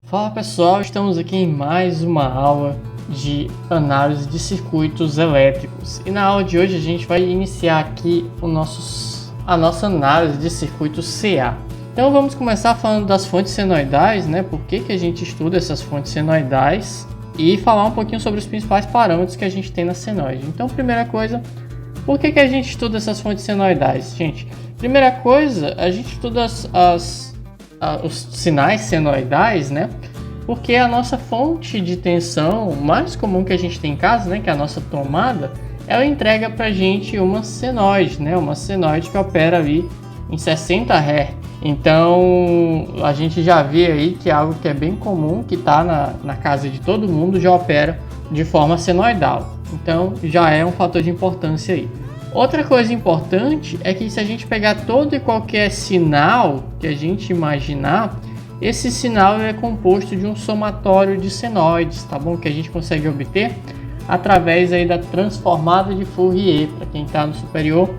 Fala pessoal, estamos aqui em mais uma aula de análise de circuitos elétricos e na aula de hoje a gente vai iniciar aqui a nossa análise de circuitos CA. Então vamos começar falando das fontes senoidais, né? Por que a gente estuda essas fontes senoidais e falar um pouquinho sobre os principais parâmetros que a gente tem na senoide. Então, primeira coisa, por que a gente estuda essas fontes senoidais? Gente, primeira coisa, a gente estuda os sinais senoidais, né? Porque a nossa fonte de tensão mais comum que a gente tem em casa, né, que é a nossa tomada, ela entrega pra gente uma senoide, né? Uma senoide que opera ali em 60 Hz. Então, a gente já vê aí que é algo que é bem comum, que está na casa de todo mundo, já opera de forma senoidal. Então, já é um fator de importância aí. Outra coisa importante é que se a gente pegar todo e qualquer sinal que a gente imaginar, esse sinal é composto de um somatório de senoides, tá bom? Que a gente consegue obter através aí da transformada de Fourier. Para quem está no superior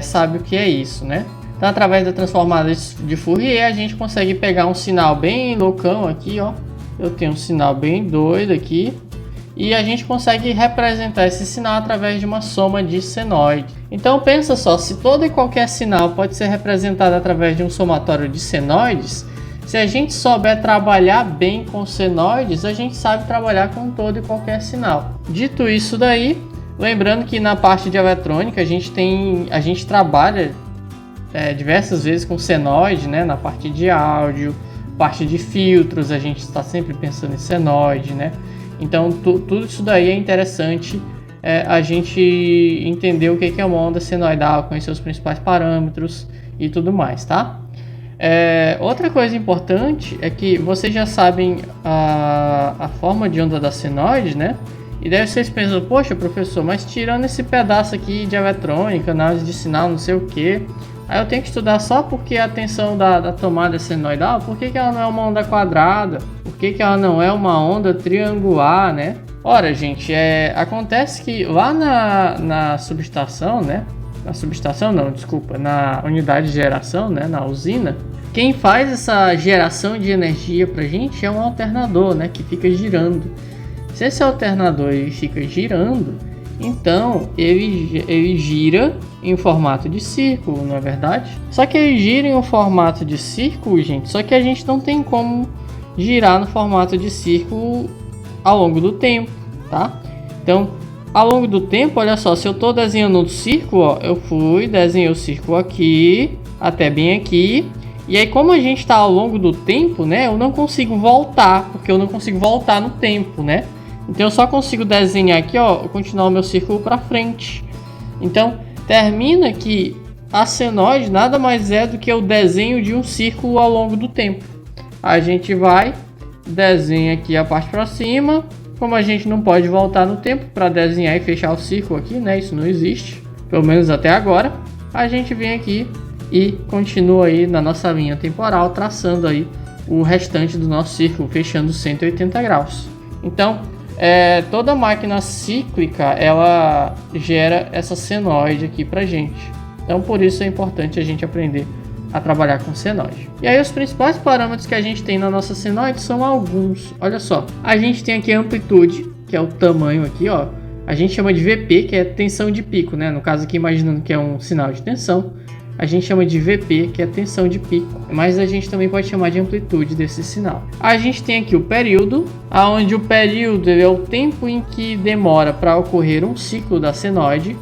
sabe o que é isso, né? Então, através da transformada de Fourier, a gente consegue pegar um sinal bem loucão aqui, ó. Eu tenho um sinal bem doido aqui. E a gente consegue representar esse sinal através de uma soma de senoide. Então pensa só, se todo e qualquer sinal pode ser representado através de um somatório de senoides, se a gente souber trabalhar bem com senoides, a gente sabe trabalhar com todo e qualquer sinal. Dito isso daí, lembrando que na parte de eletrônica a gente trabalha diversas vezes com senoide, né? Na parte de áudio, parte de filtros, a gente está sempre pensando em senoide, né? Então, tudo isso daí é interessante a gente entender o que é uma onda senoidal, conhecer os principais parâmetros e tudo mais, tá? Outra coisa importante é que vocês já sabem a forma de onda da senoide, né? E daí vocês pensam, poxa professor, mas tirando esse pedaço aqui de eletrônica, análise de sinal, não sei o que, aí eu tenho que estudar só porque a tensão da tomada é senoidal? Por que ela não é uma onda quadrada? Por que ela não é uma onda triangular, né? Ora, gente, acontece que lá na subestação, né? Na subestação não, desculpa, na unidade de geração, né? Na usina, quem faz essa geração de energia pra gente é um alternador, né? Que fica girando. Se esse alternador ele fica girando, então ele gira em formato de círculo, não é verdade? Só que ele gira em um formato de círculo, gente, só que a gente não tem como girar no formato de círculo ao longo do tempo, tá? Então, ao longo do tempo, olha só, se eu estou desenhando um círculo, ó, eu desenhei o círculo aqui, até bem aqui, e aí como a gente está ao longo do tempo, né, eu não consigo voltar, porque eu não consigo voltar no tempo, né? Então eu só consigo desenhar aqui, ó, continuar o meu círculo para frente. Então, termina que a senoide nada mais é do que o desenho de um círculo ao longo do tempo. A gente vai, desenha aqui a parte para cima. Como a gente não pode voltar no tempo para desenhar e fechar o círculo aqui, né? Isso não existe, pelo menos até agora. A gente vem aqui e continua aí na nossa linha temporal, traçando aí o restante do nosso círculo, fechando 180 graus. Então, toda máquina cíclica, ela gera essa senoide aqui pra gente. Então, por isso é importante a gente aprender a trabalhar com senoide. E aí os principais parâmetros que a gente tem na nossa senoide são alguns. Olha só, a gente tem aqui a amplitude, que é o tamanho aqui, ó. A gente chama de VP, que é tensão de pico, né? No caso aqui, imaginando que é um sinal de tensão, a gente chama de VP, que é tensão de pico, mas a gente também pode chamar de amplitude desse sinal. A gente tem aqui o período, onde o período é o tempo em que demora para ocorrer um ciclo da senoide.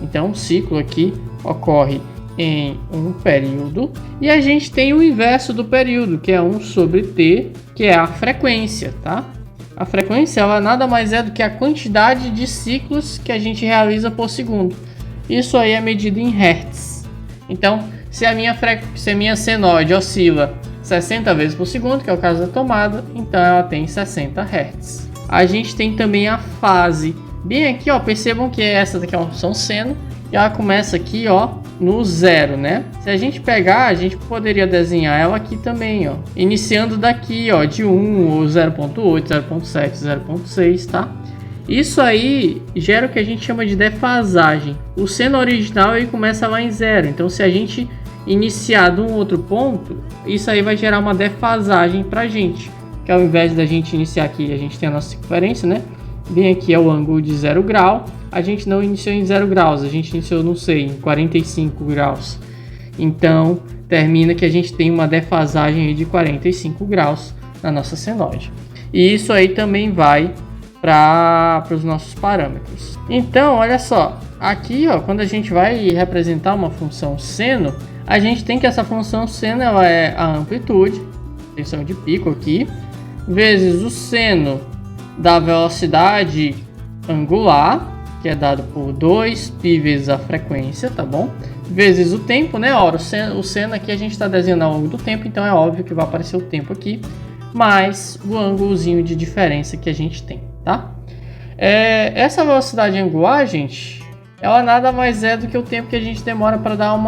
Então, um ciclo aqui ocorre em um período. E a gente tem o inverso do período, que é 1 sobre T, que é a frequência, tá? A frequência ela nada mais é do que a quantidade de ciclos que a gente realiza por segundo. Isso aí é medido em Hertz. Então, se a minha senoide oscila 60 vezes por segundo, que é o caso da tomada, então ela tem 60 Hz. A gente tem também a fase. Bem aqui, ó, percebam que essa daqui é uma função seno e ela começa aqui, ó, no zero, né? Se a gente pegar, a gente poderia desenhar ela aqui também, ó, iniciando daqui, ó, de 1 ou 0.8, 0.7, 0.6, tá? Isso aí gera o que a gente chama de defasagem. O seno original ele começa lá em zero, então se a gente iniciar de um outro ponto, isso aí vai gerar uma defasagem pra gente. que ao invés da gente iniciar aqui, a gente tem a nossa circunferência, né? Bem aqui é o ângulo de 0 grau, a gente não iniciou em 0 graus, a gente iniciou, não sei, em 45 graus. Então, termina que a gente tem uma defasagem aí de 45 graus na nossa senoide. E isso aí também vai para os nossos parâmetros. Então, olha só, aqui ó, quando a gente vai representar uma função seno, a gente tem que essa função seno ela é a amplitude, tensão de pico aqui, vezes o seno da velocidade angular, que é dado por 2π vezes a frequência, tá bom? Vezes o tempo, né? Ora, o seno aqui a gente está desenhando ao longo do tempo, então é óbvio que vai aparecer o tempo aqui, mais o ângulozinho de diferença que a gente tem, tá? Essa velocidade angular, gente, ela nada mais é do que o tempo que a gente demora para dar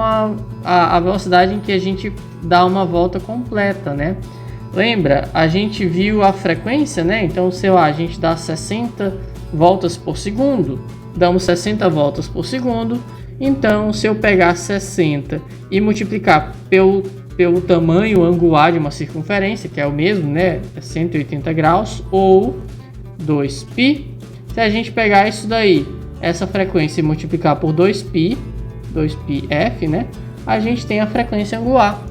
a velocidade em que a gente dá uma volta completa, né? Lembra, a gente viu a frequência, né? Então, sei lá, a gente dá 60 voltas por segundo, damos 60 voltas por segundo. Então, se eu pegar 60 e multiplicar pelo tamanho angular de uma circunferência, que é o mesmo, né? É 180 graus, ou 2π. Se a gente pegar isso daí, essa frequência e multiplicar por 2π, 2πf, né? A gente tem a frequência angular,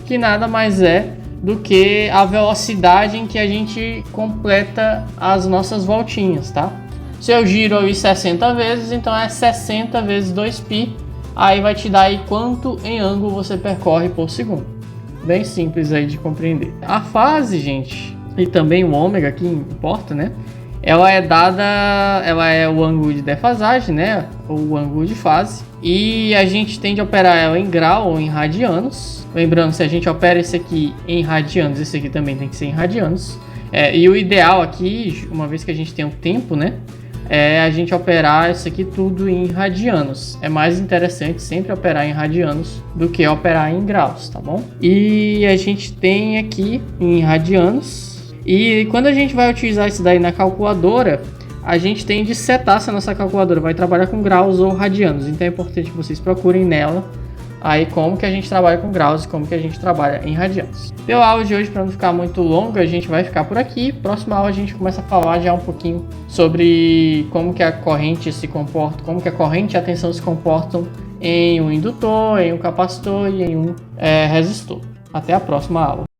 que nada mais é do que a velocidade em que a gente completa as nossas voltinhas, tá? Se eu giro aí 60 vezes, então é 60 vezes 2π, aí vai te dar aí quanto em ângulo você percorre por segundo. Bem simples aí de compreender. A fase, gente, e também o ômega que importa, né? Ela é o ângulo de defasagem, né? Ou o ângulo de fase. E a gente tende a operar ela em grau ou em radianos. Lembrando, se a gente opera esse aqui em radianos, esse aqui também tem que ser em radianos. E o ideal aqui, uma vez que a gente tem o tempo, né? É a gente operar isso aqui tudo em radianos. É mais interessante sempre operar em radianos do que operar em graus, tá bom? E a gente tem aqui em radianos. E quando a gente vai utilizar isso daí na calculadora, a gente tem de setar se a nossa calculadora vai trabalhar com graus ou radianos. Então é importante que vocês procurem nela aí como que a gente trabalha com graus e como que a gente trabalha em radianos. Pela aula de hoje, para não ficar muito longa, a gente vai ficar por aqui. Próxima aula a gente começa a falar já um pouquinho sobre como que a corrente se comporta, como que a corrente e a tensão se comportam em um indutor, em um capacitor e em um resistor. Até a próxima aula.